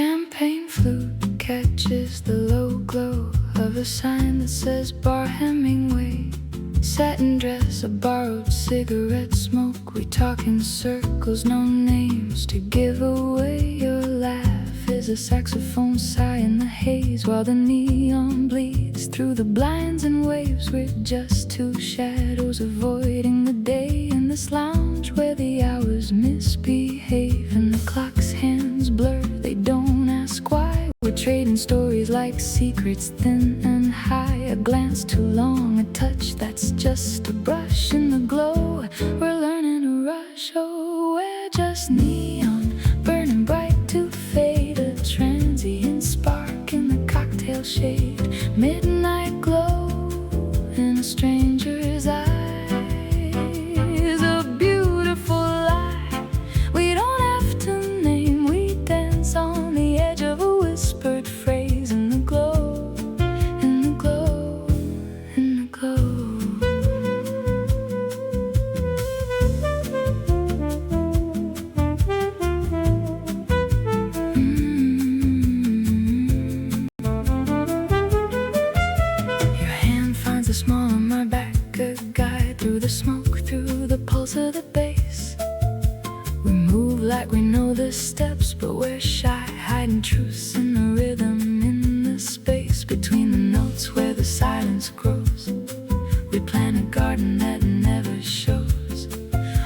champagne flute catches the low glow of a sign that says Bar Hemingway. Satin dress, a borrowed cigarette smoke. We talk in circles, no names to give away. Your laugh is a saxophone sigh in the haze, while the neon bleeds through the blinds and waves. We're just two shadows avoiding the day in this lounge where the hours misbehave and the clock's hands blur. They don't ask why. We're trading stories like secrets, thin and high. A glance too long, a touch that's just a brush in the glow. We're learning to rush, oh, we're just neon, burning bright to fade. A transient spark in the cocktail shade. Midnight glow in a stranger's eyes. A beautiful lie we don't have to name. We dance on the edge of a whispered phrase in the glow, in the glow, in the glow. Your hand finds a small on my back, a guide through the smoke, through the pulse of the bass. We move like we know the steps, but we're shy, hiding truths in the rhythm, in the space between the notes where the silence grows. We plant a garden that never shows,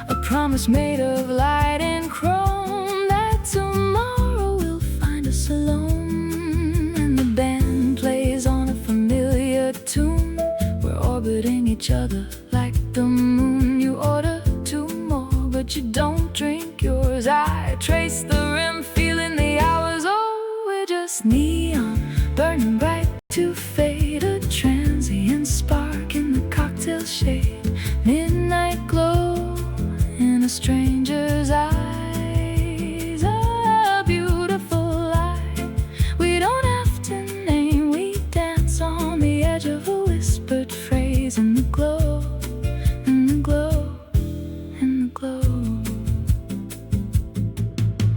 a promise made of light and chrome, that tomorrow will find us alone. And the band plays on a familiar tune. We're orbiting each other like the moon. You order two more, but you don't drink yours. I trace the rim, feeling the hours. Oh, we're just neon, burning bright to fade. A transient spark in the cocktail shade. Midnight glow in a stranger's eyes. A beautiful lie we don't have to name. We dance on the edge of a whispered phrase in the glow, in the glow, in the glow.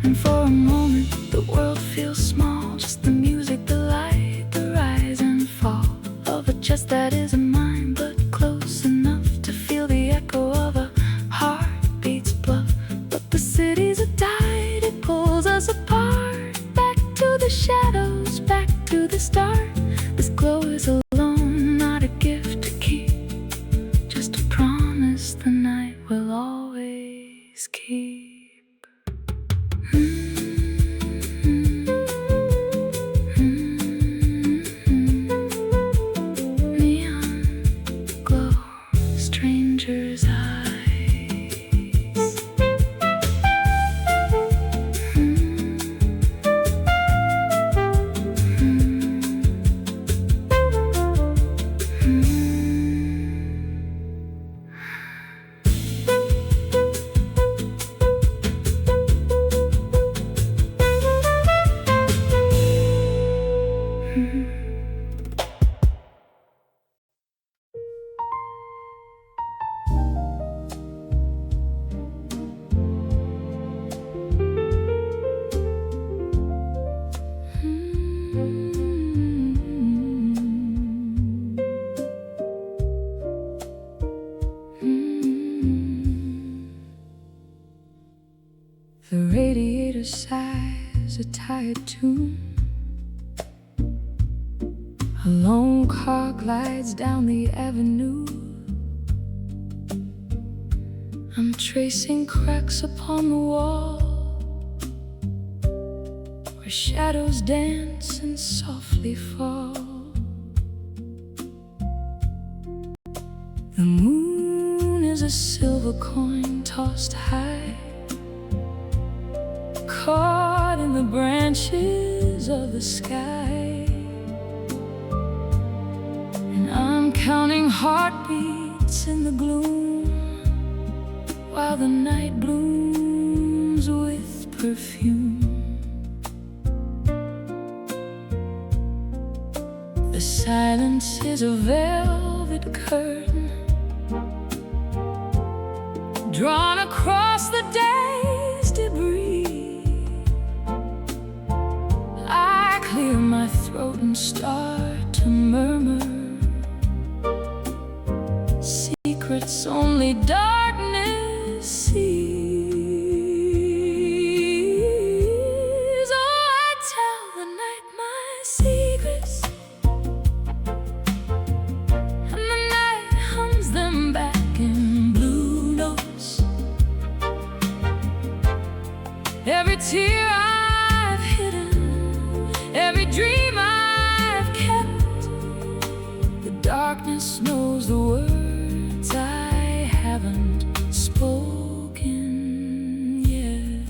And for a moment the world feels small, just the music, the light, the rise and fall of a chest that isn't mine, but close enough to feel the echo of a heartbeat's bluff. But the city's a tide, it pulls us apart, back to the shadows, back to the start. This glow is alone, not a gift to keep, just a promise the night will always keep. Neon glow, stranger's eyes. The radiator sighs a tired tune. A lone car glides down the avenue. I'm tracing cracks upon the wall where shadows dance and softly fall. The moon is a silver coin tossed high, caught in the branches of the sky. And I'm counting heartbeats in the gloom, while the night blooms with perfume. The silence is a velvet curtain drawn across the day's debris. throat and start to murmur secrets only darkness sees. Oh, I tell the night my secrets, and the night hums them back in blue notes. Every tear I've hidden, every dream I've kept, the darkness knows the words I haven't spoken yet.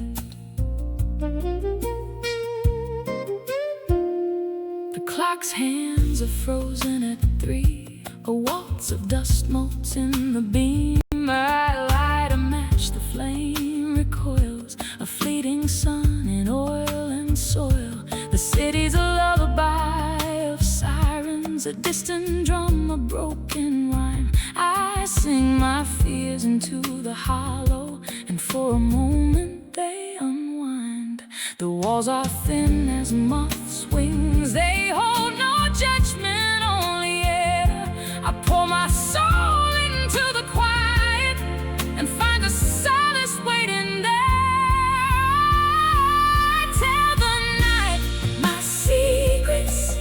The clock's hands are frozen at 3. A waltz of dust molts in the beam. I light a match, the flame recoils. A fleeting sun in oil and soil. The city's a lullaby of sirens, a distant drum, a broken rhyme. I sing my fears into the hollow, and for a moment they unwind. The walls are thin as moths' wings. They hold no judgment, only air. I pour my soul into the quiet and find a solace waiting there. I tell the night my secrets,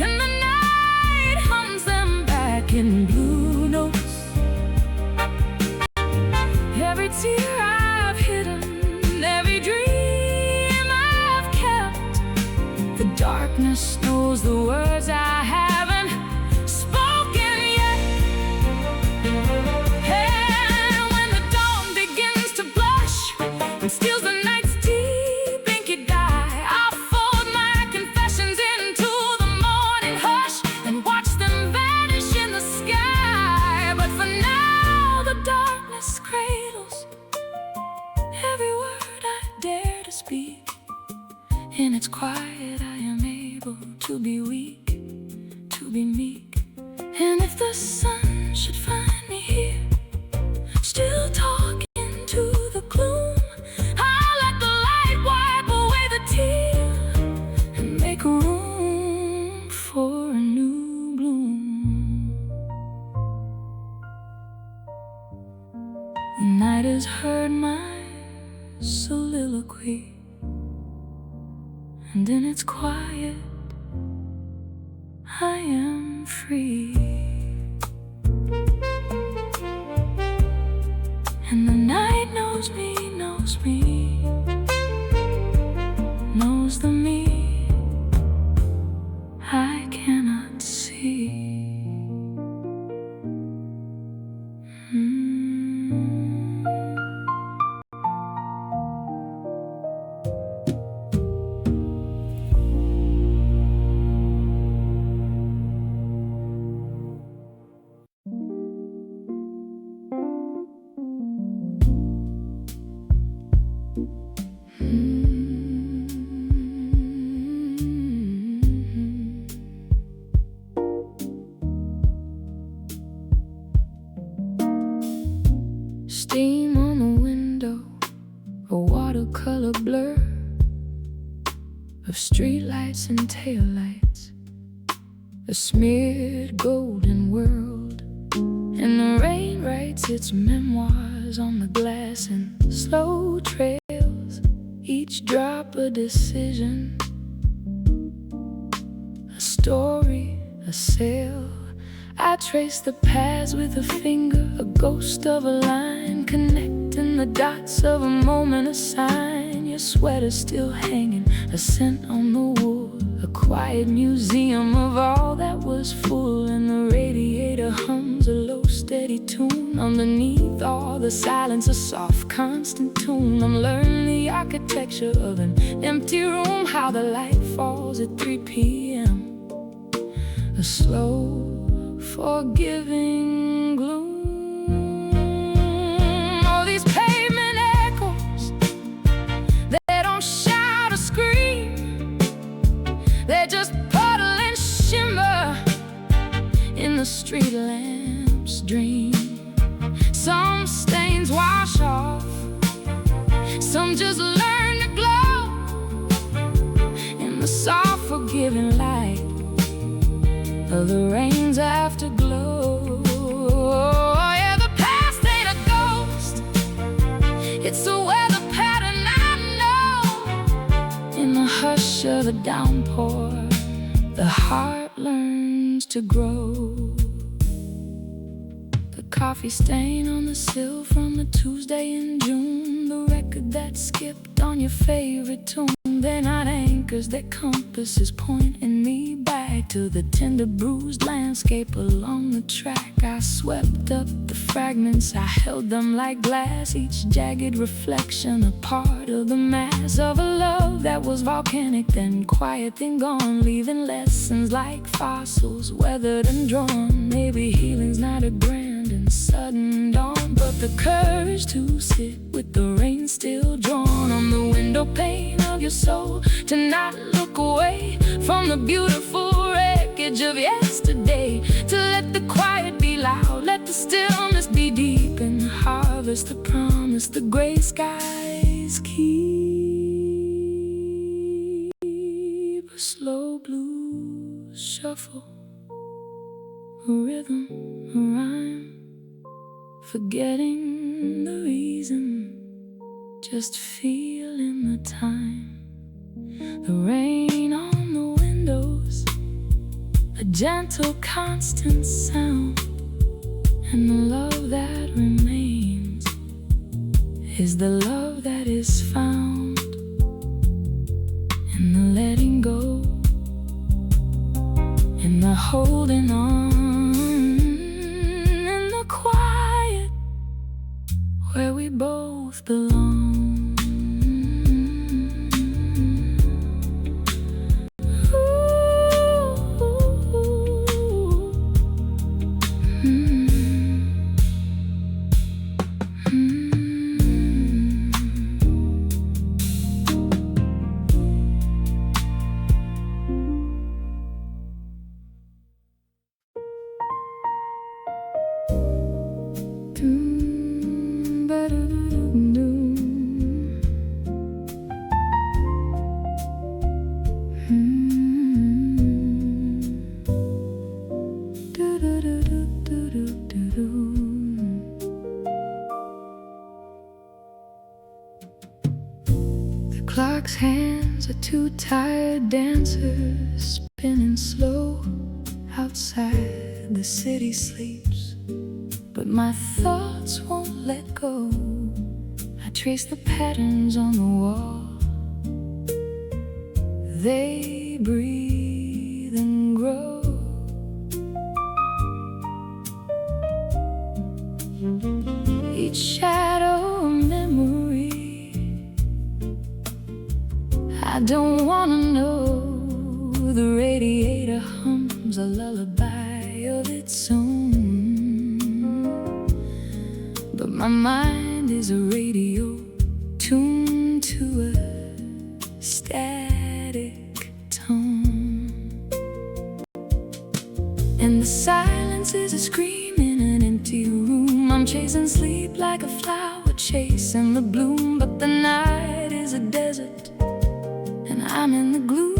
and the night hums them back in blue notes. Every tear I've hidden, every dream I've kept, the darkness knows the words I haven't spoken yet. And when the dawn begins to blush and steals the night's deep inky dye, I'll fold my confessions into the morning hush and watch them vanish in the sky. But for now the darkness cradles every word I dare to speak. In its quiet I am able to be weak, to be meek. And if the sun should find me here, still talking to the gloom, I'll let the light wipe away the tear and make room for a new bloom. The night has heard my soliloquy, and in its quiet I am free. And the night knows me, knows the me I cannot see. Steam on the window, a watercolor blur of streetlights and taillights, a smeared golden world. And the rain writes its memoirs on the glass in slow trails, each drop a decision, a story, a sail. I trace the paths with a finger, a ghost of a line, connecting the dots of a moment, a sign. Your sweater's still hanging, a scent on the wood, a quiet museum of all that was full. And the radiator hums a low, steady tune. Underneath all the silence, a soft, constant tune. I'm learning the architecture of an empty room, how the light falls at 3 p.m. A slow, forgiving gloom. Oh, these pavement echoes, they don't shout or scream. They just puddle and shimmer in the street lamp's dream. Some stains wash off, some just learn to glow in the soft forgiving light of the rain's afterglow. Oh yeah, the past ain't a ghost, it's a weather pattern I know. In the hush of the downpour, the heart learns to grow. The coffee stain on the sill from the Tuesday in June, the record that skipped on your favorite tune. They're not anchors, they're compasses pointing me back to the tender bruised landscape along the track. I swept up the fragments, I held them like glass, each jagged reflection a part of the mass of a love that was volcanic, then quiet, then gone, leaving lessons like fossils weathered and drawn. Maybe healing's not a grand and sudden dawn, but the courage to sit with the rain still drawn on the window pane of your soul, to not look away from the beautiful wreckage of yesterday, to let the quiet be loud, let the stillness be deep, and harvest the promise the gray skies keep. A slow blues shuffle, a rhythm, a rhyme, forgetting the reason, just feeling the time. The rain on the windows, a gentle constant sound, and the love that remains is the love that is found in the letting go, in the holding on, in the quiet where we both belong. The clock's hands are two tired dancers spinning slow. Outside the city sleeps, but my thoughts won't let go. I trace the patterns on the wall, they breathe and grow. Each shadow a memory. I don't wanna know. The radiator hums a lullaby of its own, but my mind is a radio tuned to a static tone, and the silence is a scream in an empty room. I'm chasing sleep like a flower chasing the bloom, but the night is a desert and I'm in the gloom.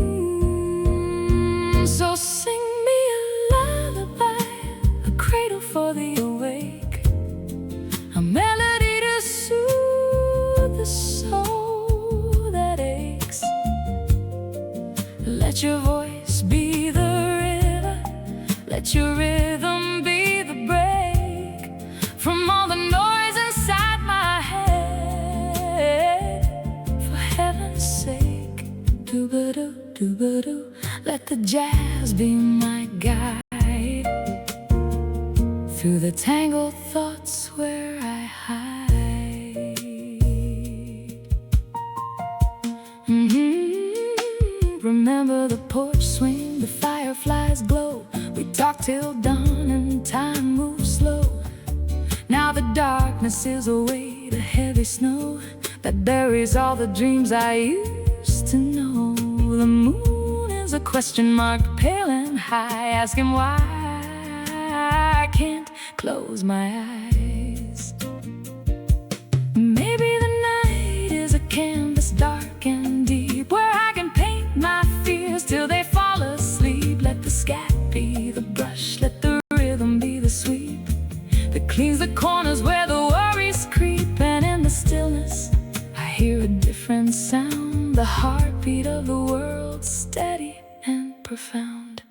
So sing me a lullaby, a cradle for the awake, a melody to soothe the soul that aches. Let your voice be the river, let your rhythm be the break from all the noise inside my head. For heaven's sake, do-ba-do, do-ba-do, let the jazz be my guide through the tangled thoughts where I hide. Remember the porch swing, the fireflies glow. We talk till dawn and time moves slow. Now the darkness is a weight, a heavy snow that buries all the dreams I used to know. The moon is a question mark, pale and high, asking why I can't close my eyes. Maybe the night is a canvas dark and deep, where I can paint my fear world steady and profound.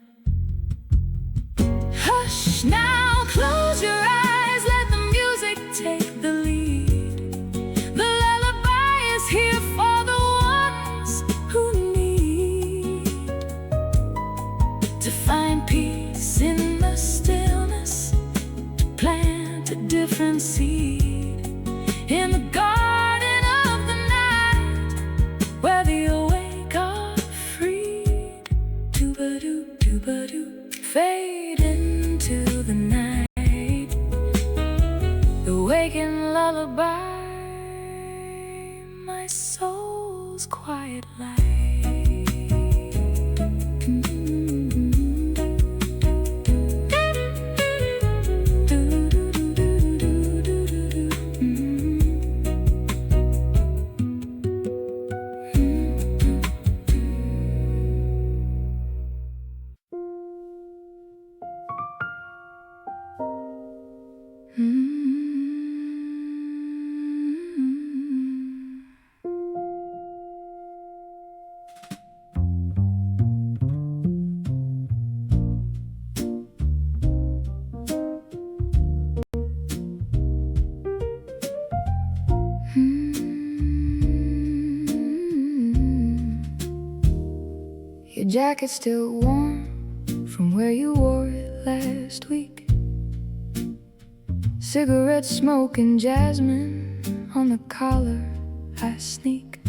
Hush now, close your eyes, let the music take the lead. The lullaby is here for the ones who need to find peace in the stillness, to plant a different seed in the garden of the night, where the awake are freed. Doo-ba-doo, doo-ba-doo, fade into the night, the waking lullaby, my soul's quiet light. Your jacket's still warm from where you wore it last week. Cigarette smoke and jasmine on the collar I sneak.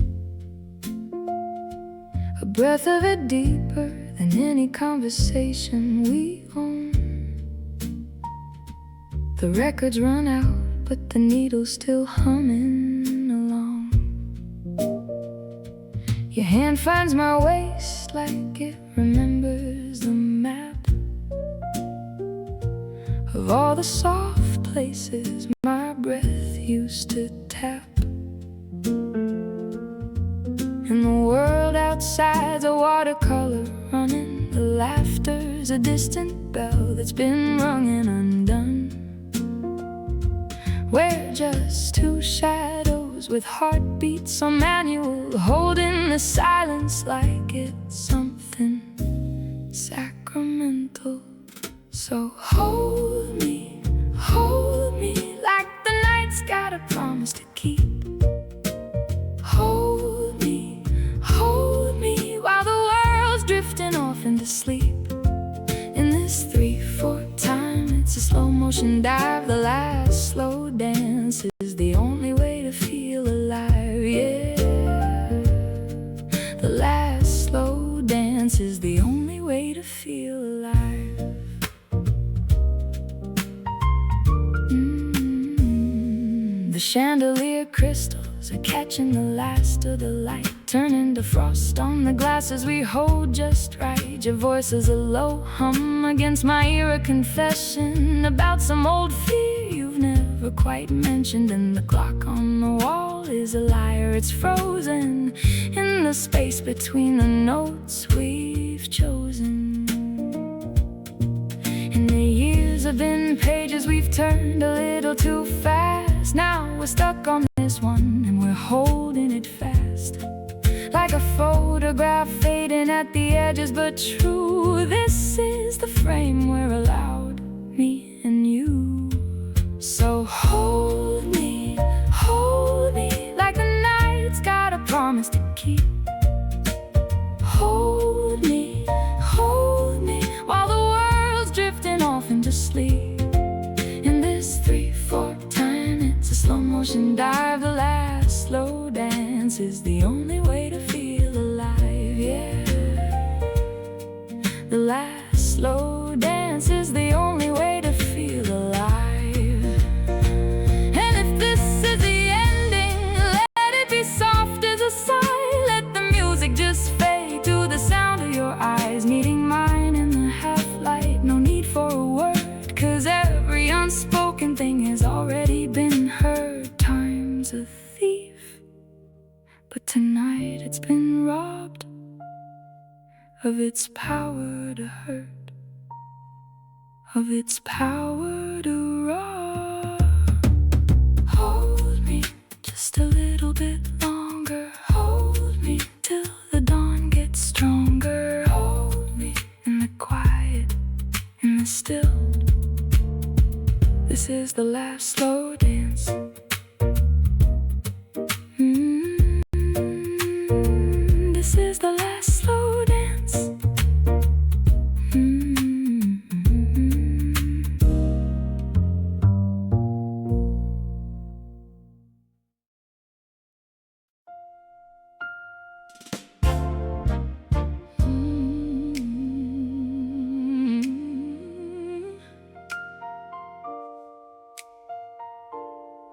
A breath of it deeper than any conversation we own. The records run out, but the needle's still humming along. Your hand finds my waist like it remembers the map of all the soft places my breath used to tap. And the world outside's a watercolor running. The laughter's a distant bell that's been rung and undone. We're just two shadows with heartbeats on manual, holding the silence like it's something sacramental. So hold me like the night's got a promise to keep. Hold me while the world's drifting off into sleep. In this 3/4 time, it's a slow motion dive. The last slow dance is the only way to feel alive, yeah. The last slow dance is the only way to feel alive. The chandelier crystals are catching the last of the light, turning to frost on the glasses we hold just right. Your voice is a low hum against my ear, a confession about some old fear you've never quite mentioned. And the clock on the wall is a liar, it's frozen in the space between the notes we've chosen. And the years have been pages we've turned a little too fast. Now we're stuck on this one and we're holding it fast, like a photograph fading at the edges, but true. This is the frame we're allowed, me and you. So hold me like the night's got a promise to keep. Hold me while the world's drifting off into sleep. In this 3/4 time, it's a slow motion dive. The last slow dance is the only way to feel alive, yeah. The last slow dance is the only way to feel alive. And if this is the ending, let it be soft as a sigh. Let the music just fade to the sound of your eyes meeting mine in the half-light. No need for a word, 'cause every unspoken thing has already been heard. Time's a thief, but tonight it's been robbed of its power to hurt, of its power to rob. Hold me just a little bit longer. Hold me till the dawn gets stronger. the last slow dance. This is the last slow dance.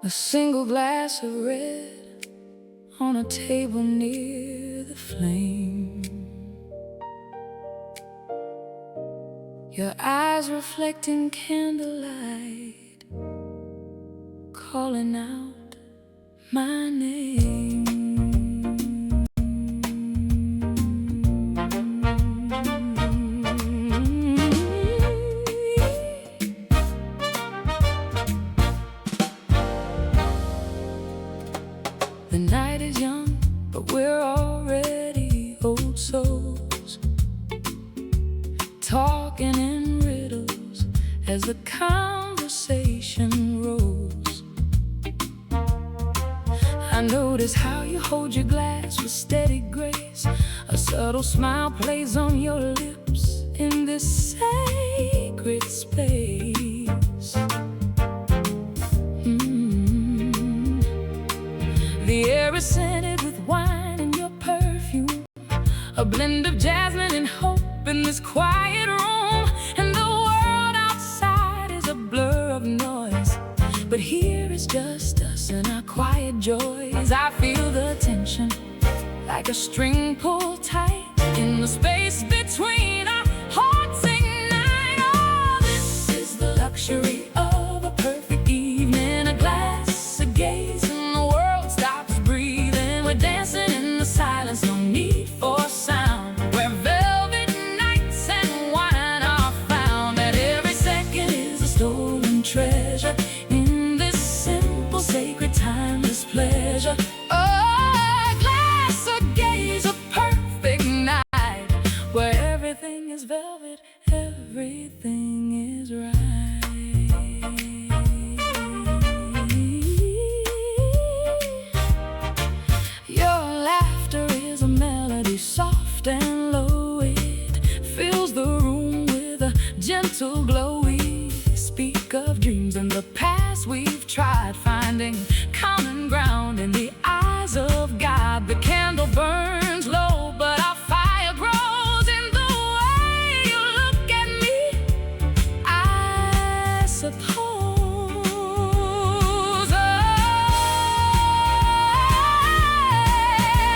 A single glass of red on a table near the flame. Your eyes reflecting candlelight, calling out my name. The night is young, but we're already old souls, talking in riddles as the conversation rolls. I notice how you hold your glass with steady grace. A subtle smile plays on your lips in this sacred space. The air is scented with wine and your perfume, a blend of jasmine and hope in this quiet room. And the world outside is a blur of noise, but here it's just us and our quiet joys. I feel the tension like a string pulled tight in the space between our hearts ignite. Oh, this is the luxury of a perfect evening, a glass, a gaze, and the world stops breathing. We're dancing in the silence, no need for sound, where velvet nights and wine are found. That every second is a stolen treasure in this simple, sacred, timeless pleasure. A glass, a gaze, a perfect night, where everything is velvet, everything is right. Your laughter is a melody, soft and low. It fills the room with a gentle glow. We speak of dreams and the past we've tried, finding common ground in the eyes of God. The candle burns low, but our fire grows in the way you look at me, I suppose.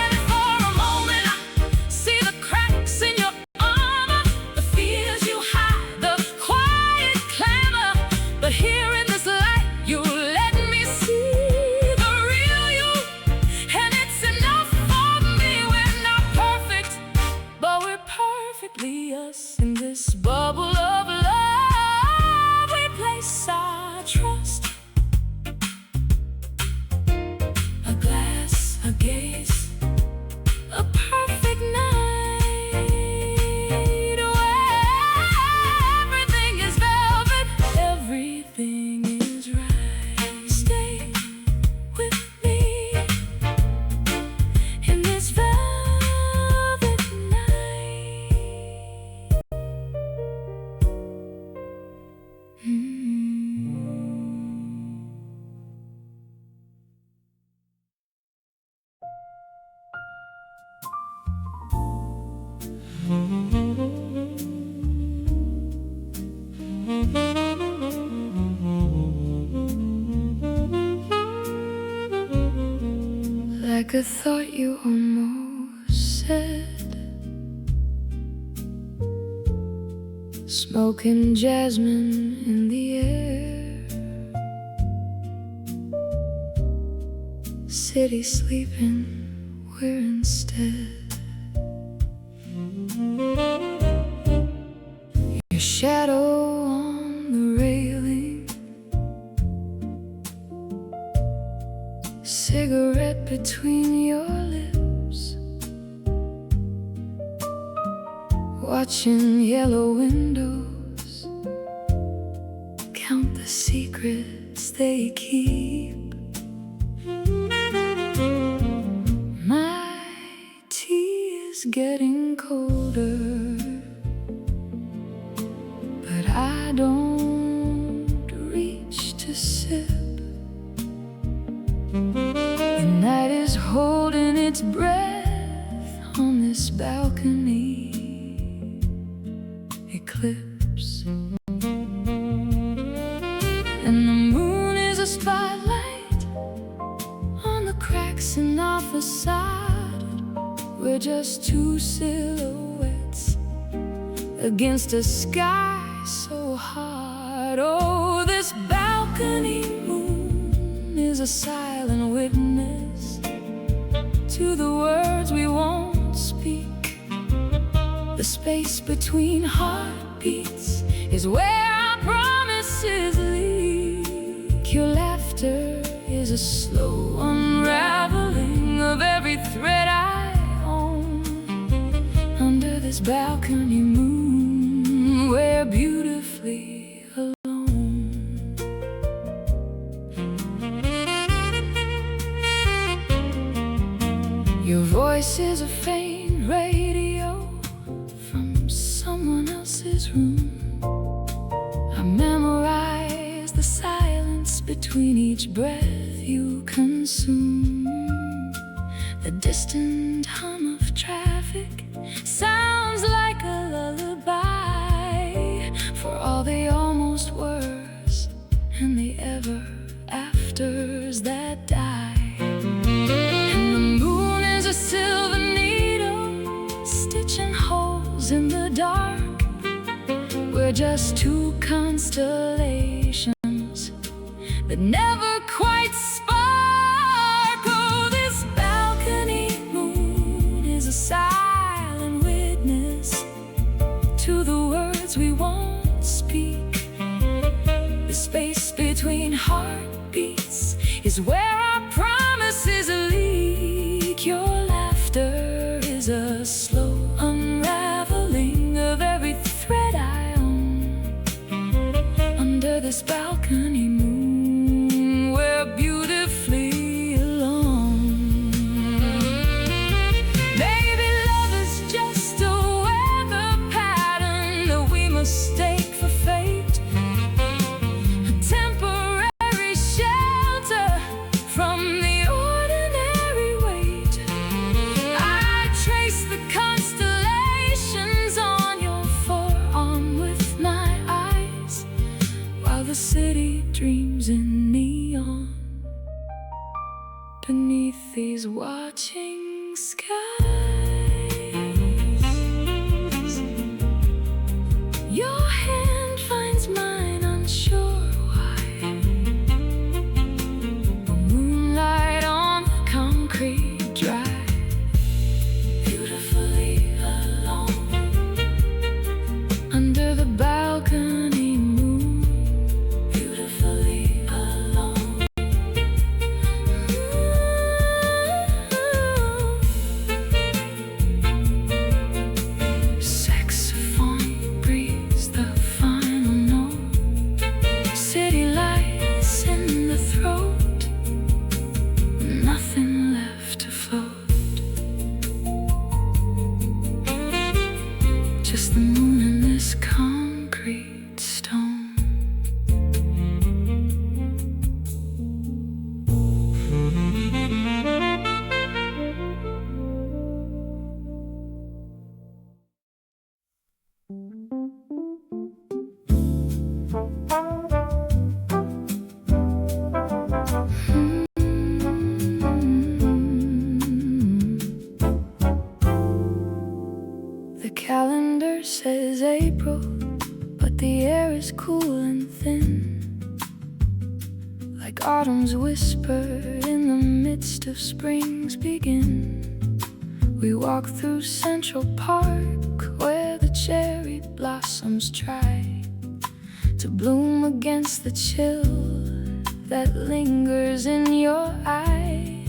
And for a moment I see the cracks in your armor, the fears you hide, the quiet clamor. But here in this light you let me see the real you, and it's enough for me. We're not perfect, but we're perfectly us. In this bubble of love we place our trust. A glass, a gaze, a perfect night, where everything is velvet, everything is right. Stay with me in this velvet night. Like a thought you almost said, smoking jasmine in the air, city sleeping, we're instead. Your shadow on the railing, cigarette between your lips, watching yellow windows, count the secrets secrets they keep. My tea is getting colder, but I don't reach to sip. The night is holding its breath on this balcony. Eclipse, and the moon is a spotlight on the cracks in our facade. We're just two silhouettes against a sky so hard. Oh, this balcony moon is a silent witness to the words we won't speak. The space between heartbeats is where our promises leak. Your laughter is a slow unraveling of every thread I own. Under this balcony moon, we're beautifully alone. Your voice is a faint radio from someone else's room. I memorize the silence between each breath you consume. The distant hum of traffic sounds like a lullaby for all the almost wers and the ever afters that die. And the moon is a silver needle stitching holes in the dark. We're just two constellations that never quite spark. Oh, this balcony moon is a silent witness to the words we won't speak. The space between heartbeats is where our promises leak. Your laughter is a slow unraveling of every thread I own. Under this balcony moon, we're beautifully alone. Maybe love is just a weather pattern that we mistake for fate, a temporary shelter from the ordinary weight. I trace the constellations on your forearm with my eyes, while the city dreams in neon beneath these watching skies. Your hand finds mine, unsure why. The moonlight on the concrete drive, beautifully alone. Under the balcony moon, beautifully alone. Saxophone breathes the final note. City lights in the throat, nothing left to float. Just the moon and this concrete stone. The calendar says April, but the air is cool and thin, like autumn's whisper in the midst of spring's begin. We walk through Central Park, where the cherry blossoms try to bloom against the chill that lingers in your eye.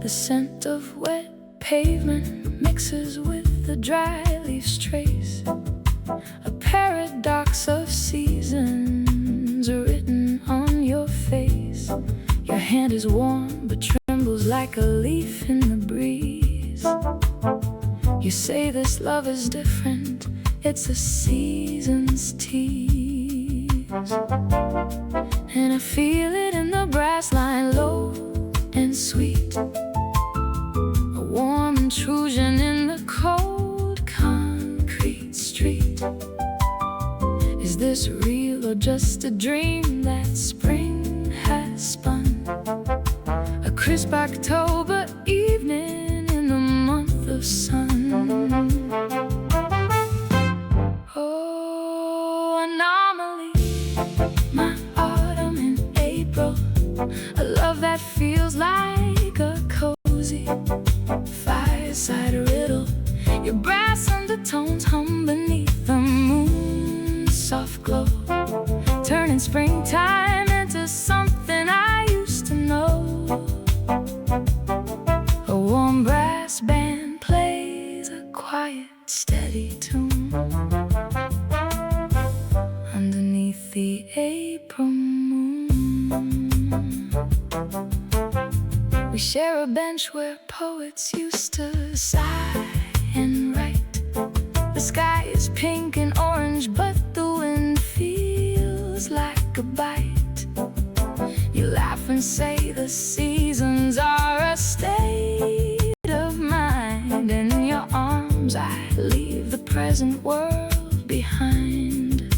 The scent of wet pavement mixes with the dry leaves trace, a paradox of seasons written on your face. face. Your hand is warm but trembles like a leaf in the breeze. You say this love is different, it's a season's tease. And I feel it in the brass line, low and sweet. A warm intrusion in the cold concrete street. Is this real or just a dream that spring has spun? A crisp October evening in the month of sun. Oh, anomaly, my autumn in April. A love that feels like a cozy fireside riddle. Your brass undertones hum beneath the moon's soft glow, turning springtime into something I used to know. A warm brass band plays a quiet, steady tune underneath the April moon. We share a bench where poets used to sigh and write. The sky is pink and orange, but the wind feels like a bite. You laugh and say the seasons are a state of mind. In your arms I leave the present world behind.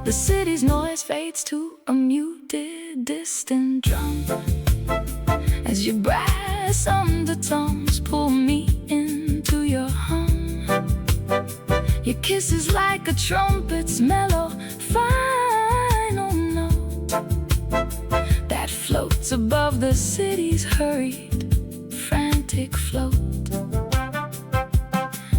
The city's noise fades to a muted, distant drum as your brass undertones pull me into your hum. Your kiss is like a trumpet's mellow final note that floats above the city's hurried, frantic float.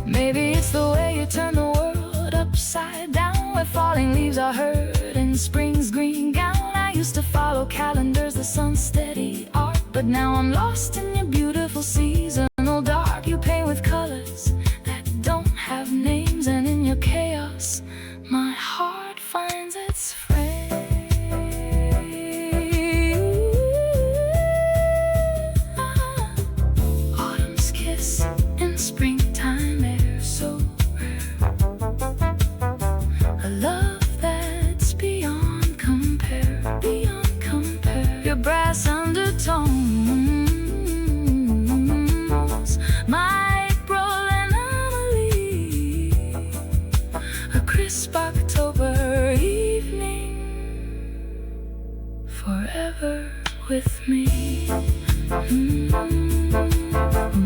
Maybe it's the way you turn the world upside down, where falling leaves are heard in spring's green gown. I used to follow calendars, the sun's steady art, but now I'm lost in your beautiful seasonal dark. You paint with colors that don't have names, and in your chaos my heart finds its friend. Autumn's kiss in springtime air, so rare. A love that's beyond compare, beyond compare. Your brass undertones, my April anomaly. A crisp October evening, forever with me. A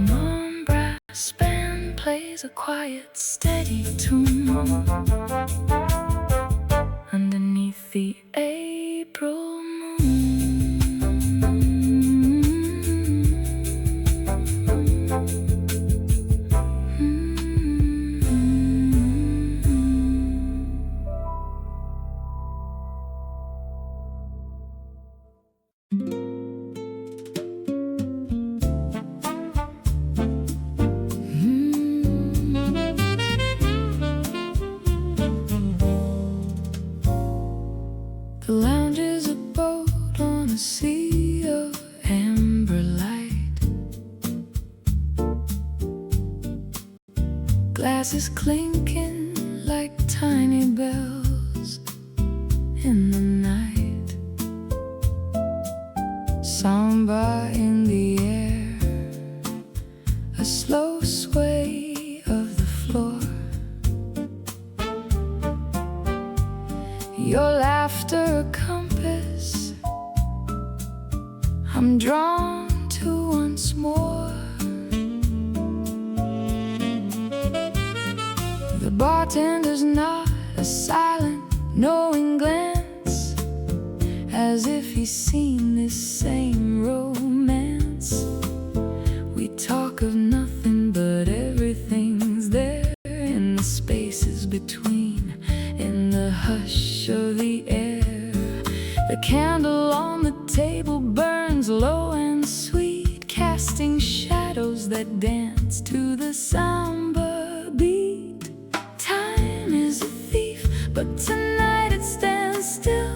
warm brass band plays a quiet, steady tune underneath the April moon. The lounge is a boat on a sea of amber light. Glasses clinking like tiny bells in the night. Samba in the air, a slow sway of the floor. Your laughter a compass I'm drawn to once more. The bartender's not a silent, knowing glance, as if he's seen this same romance. We talk of nothing, but everything's there in the spaces between, in the hush of the air. The candle on the table burns low and sweet, casting shadows that dance to the samba beat. Time is a thief, but tonight it stands still.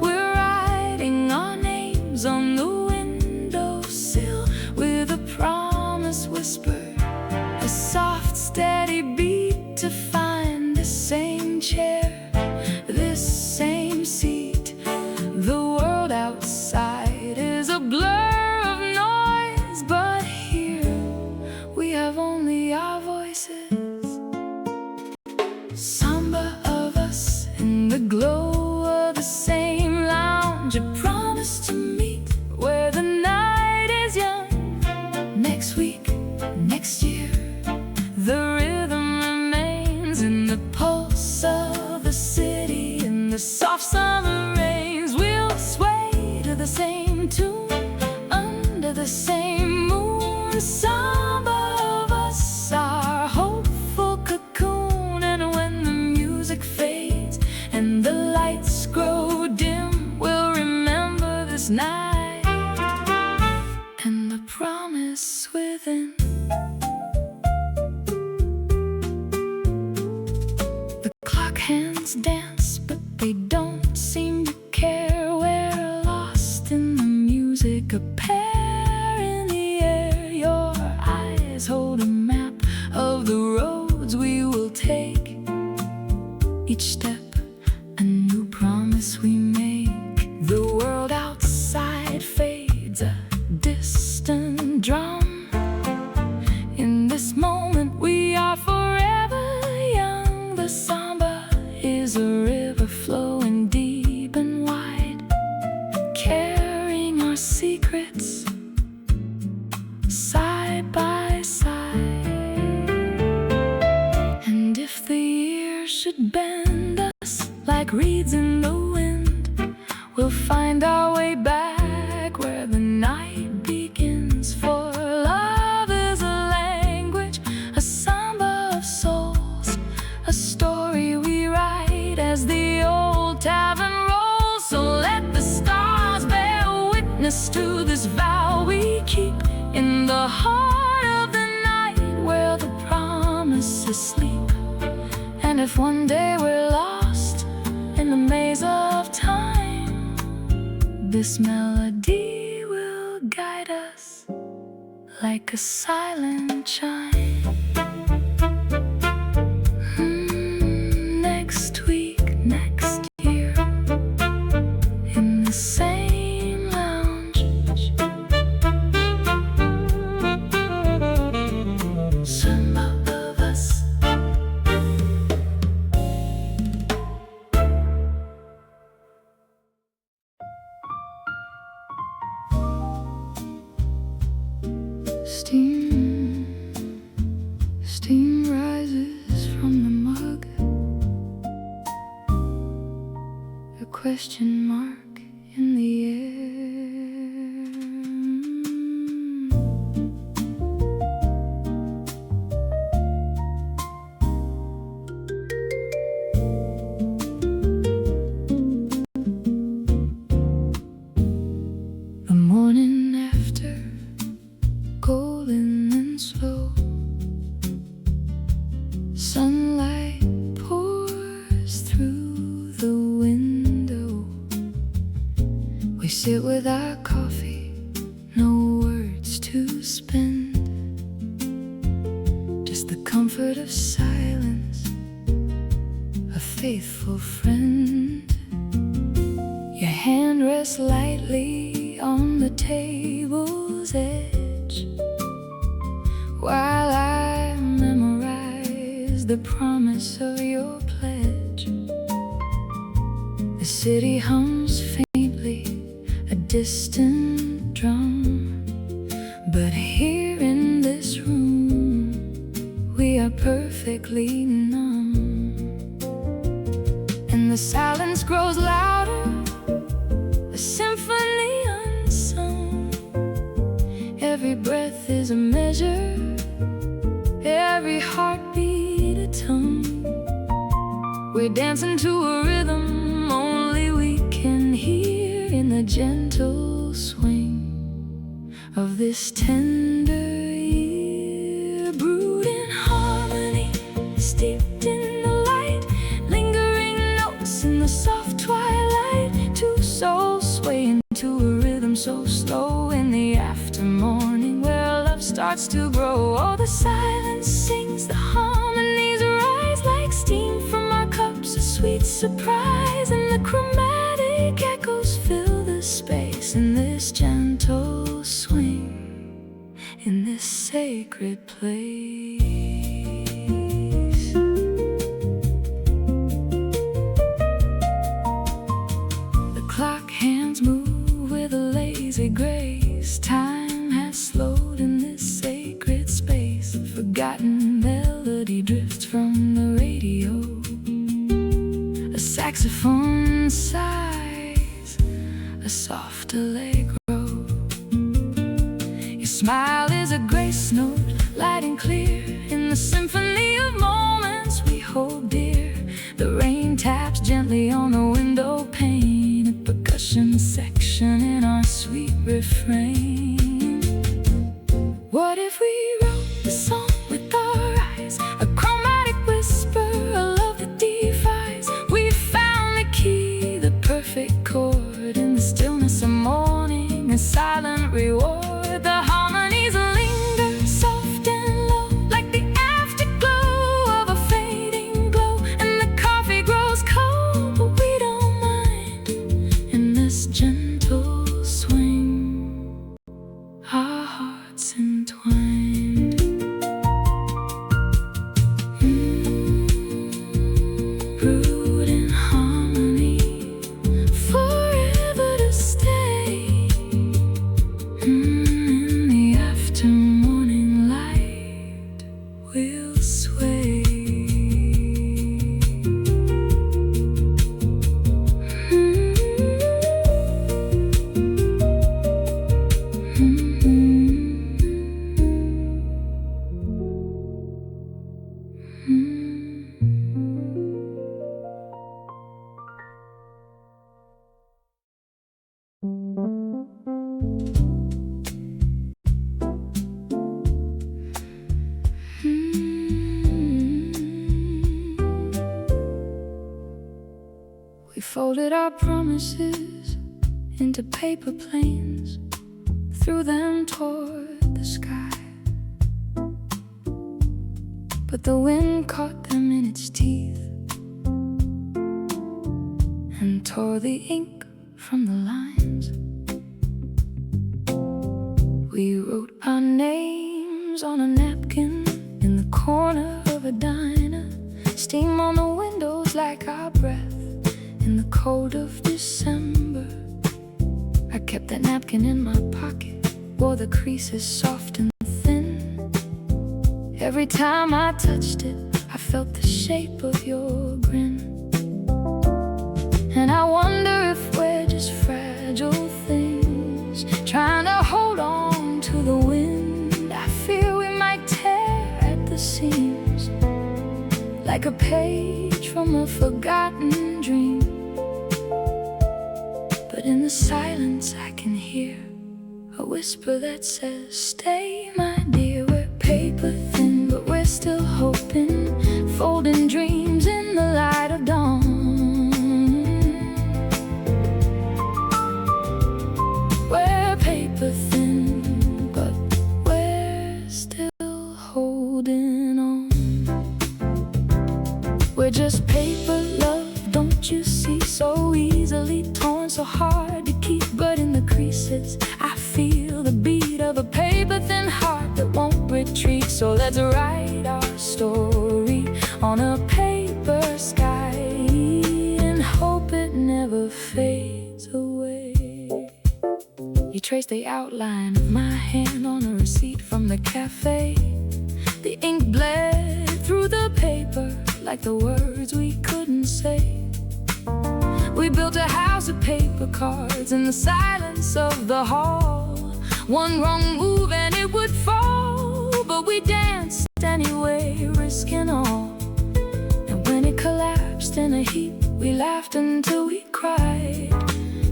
We're riding same chair, this same seat. The world outside is a blur of noise, but here we have only our voices. Samba of us in the glow of the same lounge, a promise to meet where the night is young. Next week, next year, the rhythm remains in the pulse of the city. In the soft summer rains, we'll sway to the same tune under the same moon. Samba of us, our hopeful cocoon. And when the music fades and the lights grow dim, we'll remember this night and the promise within. The clock hands dance, but they don't seem to care. We're lost in the music, a pair in the air. Your eyes hold a map of the roads we will take. Each step a new promise we make. The world outside fades, a distant drum. In this moment we are forever young. The samba is a river flowing deep and wide, carrying our secrets side by side. And if the years should bend us like reeds in the wind, we'll find our way back where the night begins. For love is a language, a samba of souls, a story we write as the old tavern rolls. So let the stars bear witness to this vow we keep in the heart of the night where the promises sleep. And if one day we're lost in the maze of time, this melody will guide us like a silent chime. Next week, next year, in the same lounge, some of us. Steam rises from the mug, a question mark in the air. The morning after, golden and slow, sunlight pours through the window. We sit with our coffee, no words to spend, just the comfort of silence, a faithful friend. Your hand rests lightly on the table's edge, while I memorize the promise of your pledge. The city hums faintly, a distant drum, but here in this room we are perfectly numb. And the silence grows louder, a symphony unsung. Every breath is a measure, every heartbeat a tongue. We're dancing to a rhythm only we can hear, in the gentle swing of this tender year. Brewed in harmony, steeped in the light, lingering notes in the soft twilight. Two souls swaying to a rhythm so slow in the aftermorning, where love starts to grow. Oh, the silence sings, the harmonies rise like steam from our cups, surprise, and the chromatic echoes fill the space in this gentle swing, in this sacred place. The clock hands move with a lazy grace. Time has slowed in this sacred space. A forgotten melody drifts from the radio. A saxophone sighs, a soft allegro. Your smile is a grace note, light and clear, in the symphony of moments we hold dear. The rain taps gently on the window pane, a percussion section in our sweet refrain. What if we wrote the song with our eyes? A chromatic whisper, a love that defies. We found the key, the perfect chord, in the stillness of morning, a silent reward. The harmonies linger soft and low, like the afterglow of a fading glow. And the coffee grows cold, but we don't mind. In this gentle swing, our hearts entwined. Brewed in harmony, forever to stay. In the after morning light, we'll sway. We folded our promises into paper planes, threw them toward the sky. But the wind caught them in its teeth and tore the ink from the lines. We wrote our names on a napkin in the corner of a diner. Steam on the windows like our breath in the cold of December. I kept that napkin in my pocket, wore the creases soft and thin. Every time I touched it, I felt the shape of your grin. And I wonder if we're just fragile things, trying to hold on to the wind. I fear we might tear at the seams, like a page from a forgotten dream. But in the silence I can hear a whisper that says, stay my dear. We're paper thin, but we're still hoping, folding dreams in the light of dawn. We're paper thin, but we're still holding on. We're just paper, love, don't you see? So easily torn, so hard to keep. But in the creases I feel the beat of a paper-thin heart that won't retreat. So let's write our story on a paper sky and hope it never fades away. You trace the outline of my hand on a receipt from the cafe. The ink bled through the paper like the words we couldn't say. We built a house of paper cards in the silence of the hall. One wrong move and it would fall, but we danced anyway, risking all. And when it collapsed in a heap, we laughed until we cried.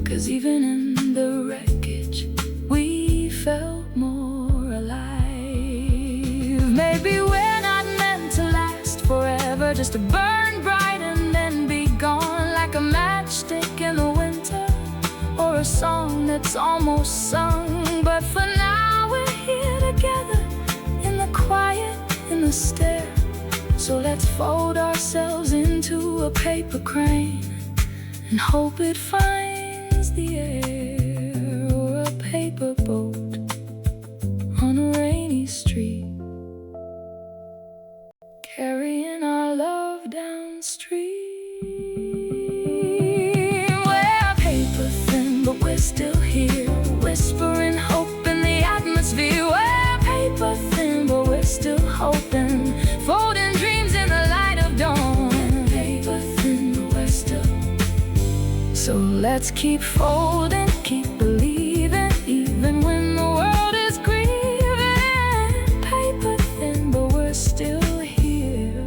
'Cause even in the wreckage, we felt more alive. Maybe we're not meant to last forever, just to burn bright and then be gone, like a matchstick in the winter, or a song that's almost sung. But for now we're here together, in the quiet, in the stare. So let's fold ourselves into a paper crane and hope it finds the air, or a paper boat on a rainy street, carrying our love downstream. We're paper thin, but we're still here, whispering hope in the atmosphere. We're paper thin, but we're still hoping, folding dreams in the light of dawn. We're paper thin, but we're still. So let's keep folding, keep believing, even when the world is grieving. Paper thin, but we're still here,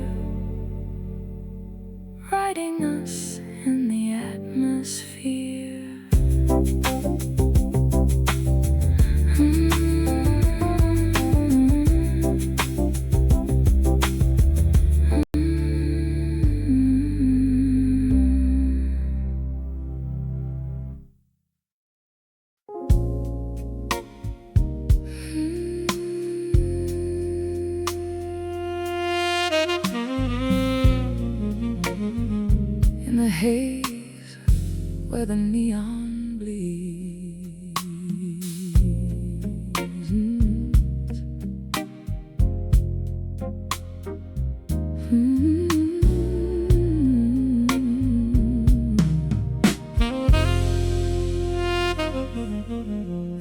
writing us in the atmosphere. In the haze where the neon bleeds,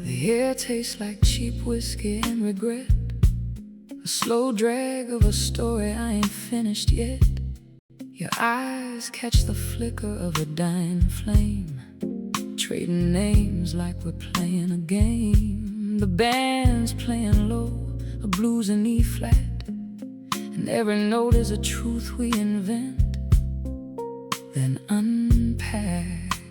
the air tastes like cheap whiskey and regret, a slow drag of a story I ain't finished yet. Your eyes catch the flicker of a dying flame, trading names like we're playing a game. The band's playing low, a blues in E-flat, and every note is a truth we invent, then unpack.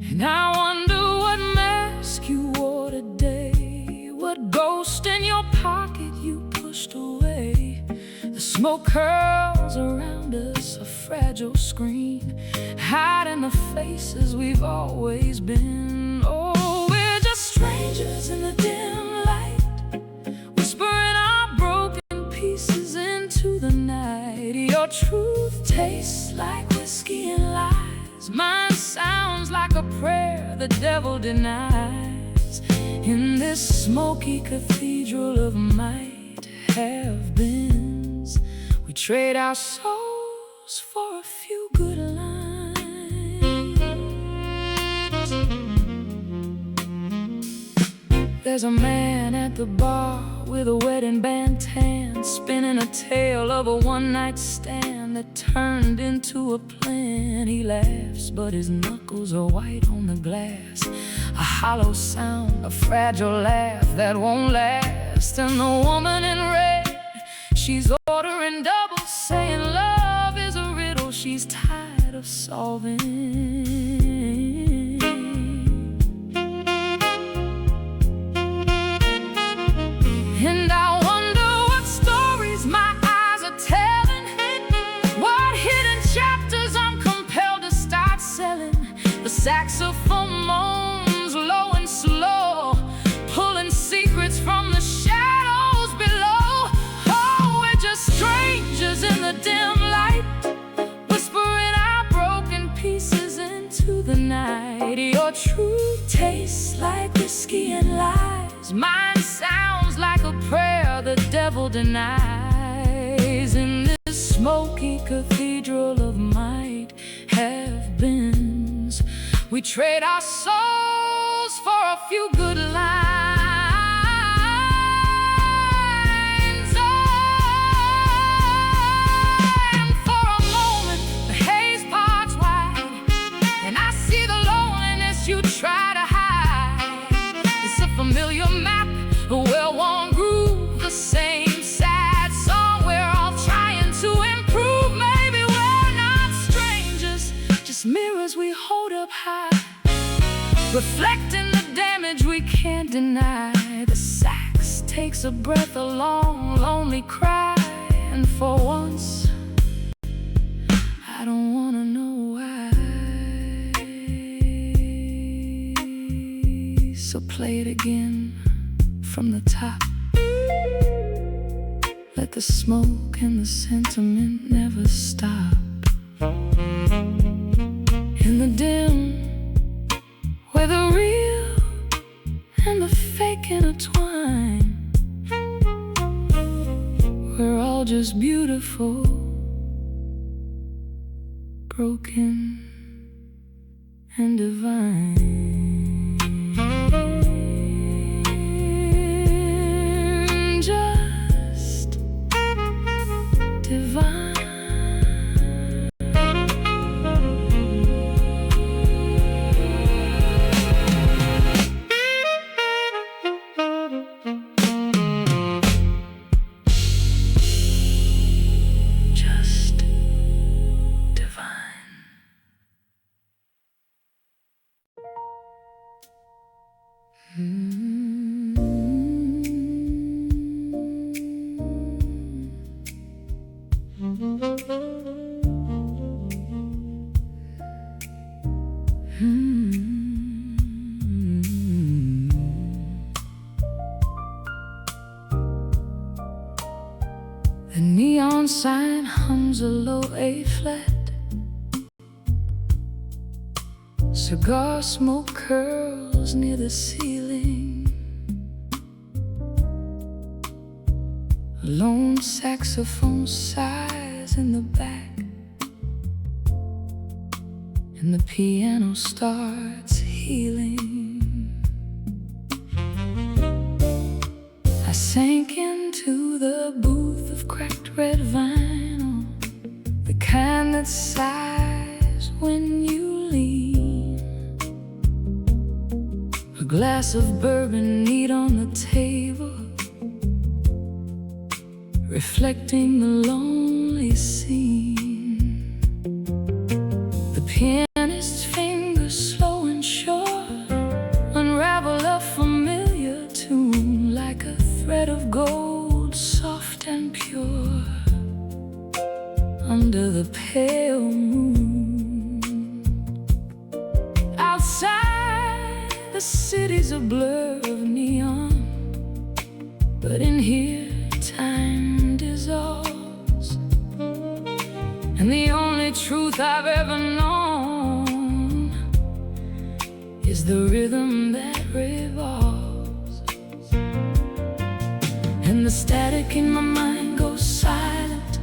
And I wonder what mask you wore today, what ghost in your pocket you pushed away. The smoke curls around us, a fragile screen, hiding the faces we've always been. Oh, we're just strangers in the dim light, whispering our broken pieces into the night. Your truth tastes like whiskey and lies, mine sounds like a prayer the devil denies. In this smoky cathedral of might have beens, we trade our souls for a few good lines. There's a man at the bar with a wedding band tan, spinning a tale of a one-night stand that turned into a plan. He laughs, but his knuckles are white on the glass, a hollow sound, a fragile laugh that won't last. And the woman in red, she's ordering double, saying love is a riddle she's tired of solving. And I wonder what stories my eyes are telling, what hidden chapters I'm compelled to start selling. The saxophone moans low and slow, pulling secrets from the shadows below. Oh, we're just strangers in the dim light, whispering our broken pieces into the night. Your truth tastes like whiskey and lies, mine sounds like a prayer the devil denies. In this smoky cathedral of might have beens, we trade our souls for a few good lines. Oh, and for a moment the haze parts wide, and I see the loneliness you try to hide. It's a familiar map, a well-worn groove, the same sad song we're all trying to improve. Maybe we're not strangers, just mirrors we hold up high, reflecting the damage we can't deny. The sax takes a breath, a long, lonely cry, and for once, I don't wanna know why. So play it again from the top. Let the smoke and the sentiment never stop. In the dim, where the real and the fake intertwine, we're all just beautiful, broken and divine. Just divine. The neon sign hums a low A flat. Cigar smoke curls near the ceiling. A lone saxophone sighs in the back, and the piano starts healing. I sank into the booth of cracked red vinyl, the kind that sighs when you lean. A glass of bourbon neat on the table, reflecting the lonely scene. The pianist's fingers, slow and sure, unravel a familiar tune like a thread of gold, soft and pure, under the pale moon. Outside, the city's a blur of neon, but in here, time dissolves, and the only truth I've ever known is the rhythm that revolves. And the static in my mind goes silent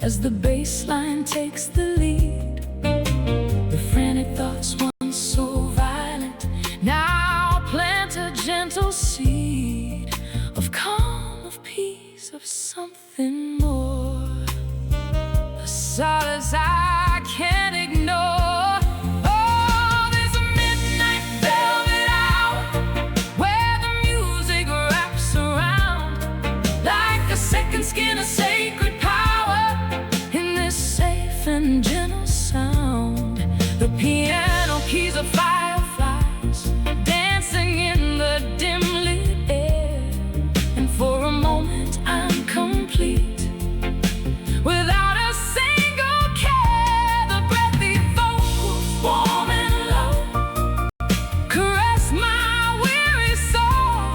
as the bass line takes the lead. The frantic thoughts once so violent now plant a gentle seed of calm, of peace, of something more, a solace I can't ignore. Oh, there's a midnight velvet hour where the music wraps around like a second skin, a sacred power in this safe and gentle sound. The piano keys are fireflies dancing in the dim lit air, and for a moment I'm complete without a single care. The breathy vocals, warm and low, caress my weary soul.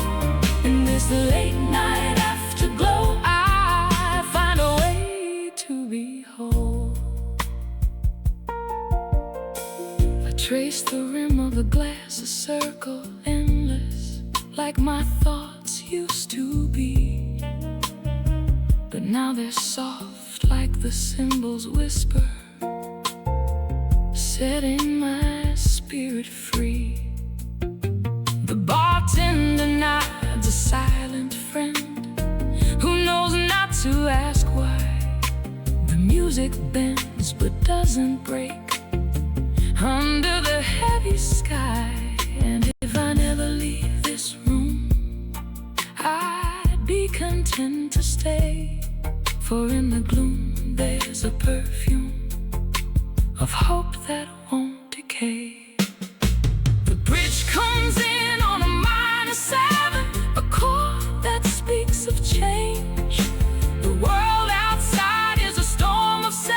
In this late night afterglow, I find a way to be whole. I trace the rim of the glass, a circle endless, like my thoughts used to be. But now they're soft like the cymbals whisper, setting my spirit free. The bartender nods, a silent friend who knows not to ask why. The music bends but doesn't break under the heavy sky. And if I never leave this room, I'd be content to stay, for in the gloom there's a perfume of hope that won't decay. The bridge comes in on a minor 7, a chord that speaks of change. The world outside is a storm of 7,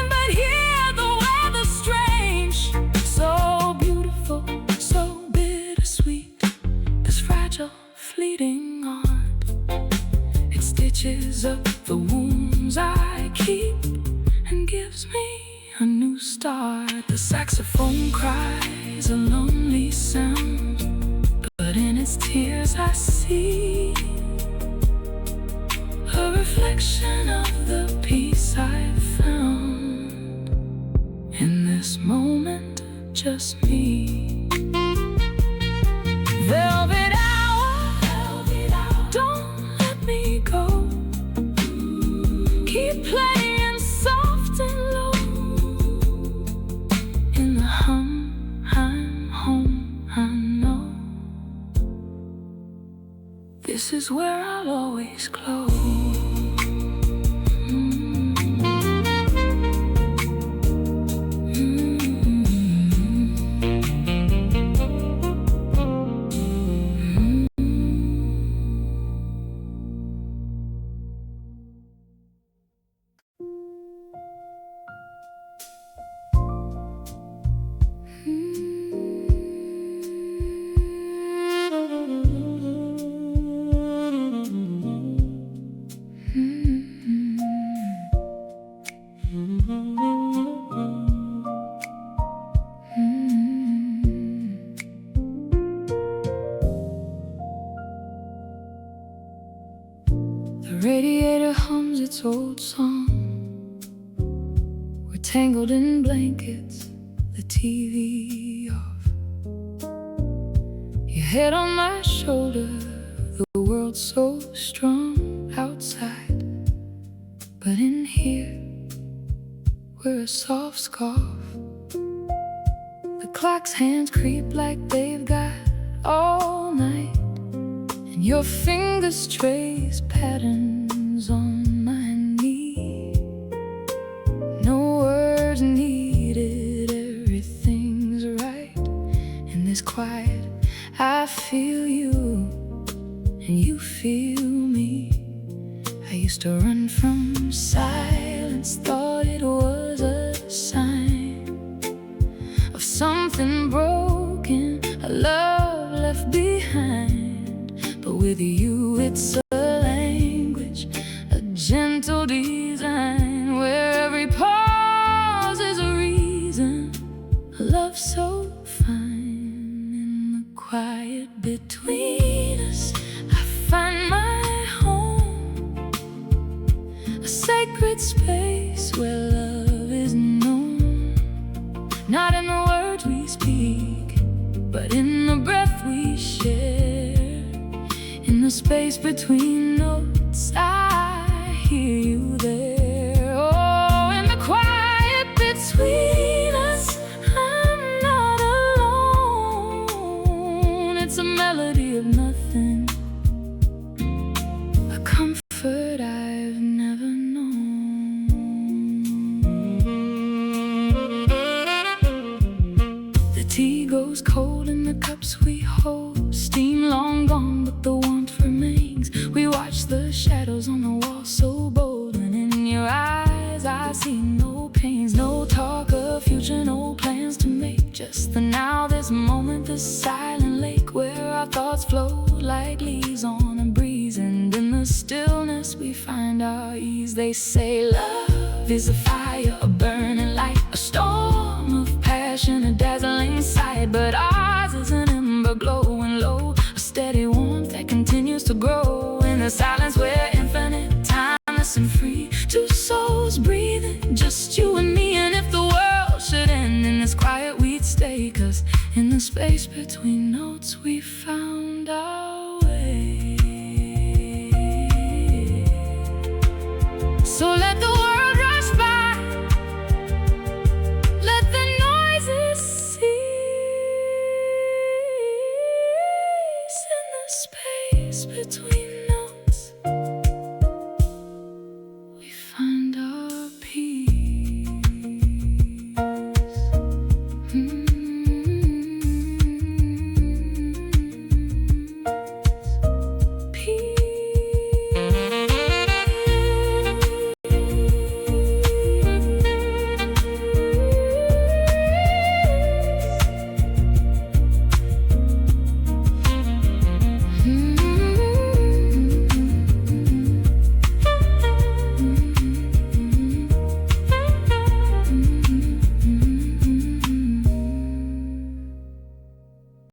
but here the weather's strange. So beautiful, so bittersweet, this fragile, fleeting stitches up the wounds I keep and gives me a new start. The saxophone cries a lonely sound, but in its tears I see a reflection of the peace I've found in this moment, just me. Velvet hour, don't let me go. Keep playing soft and low. In the hum, I'm home, I know. This is where I'll always close. The radiator hums its old song. We're tangled in blankets, the TV off. Your head on my shoulder, the world's so strong outside, but in here, we're a soft scarf. The clock's hands creep like they've got all night, and your fingers trace patterns on my knee. No words needed, everything's right. In this quiet, I feel you, and you feel me. I used to run from silence, thought it was a sign of something broken, a love left behind. But with you it's a language, a gentle design, where every pause is a reason. A love so fine. In the quiet between us, I find my home, a sacred space where love is known. Not in the words we speak, but in the breath we share. In the space between notes, I hear you there. Oh, in the quiet between us, I'm not alone. It's a melody of nothing, a comfort I've never known. The tea goes cold in the cups we hold, steam long gone, but the warmth remains. We watch the shadows on the wall so bold, and in your eyes I see no pains, no talk of future, no plans to make. Just the now, this moment, this silent lake where our thoughts float like leaves on a breeze. And in the stillness we find our ease. They say love is a fire, a burning light, a storm of passion, a dazzling sight. But ours is an ember glowing low, a steady warmth that continues to grow. In the silence we're infinite, timeless and free, two souls breathing, just you and me. And if the world should end in this quiet, we'd stay, 'cause in the space between notes we found our way. So let the world rush by, let the noises cease. In the space between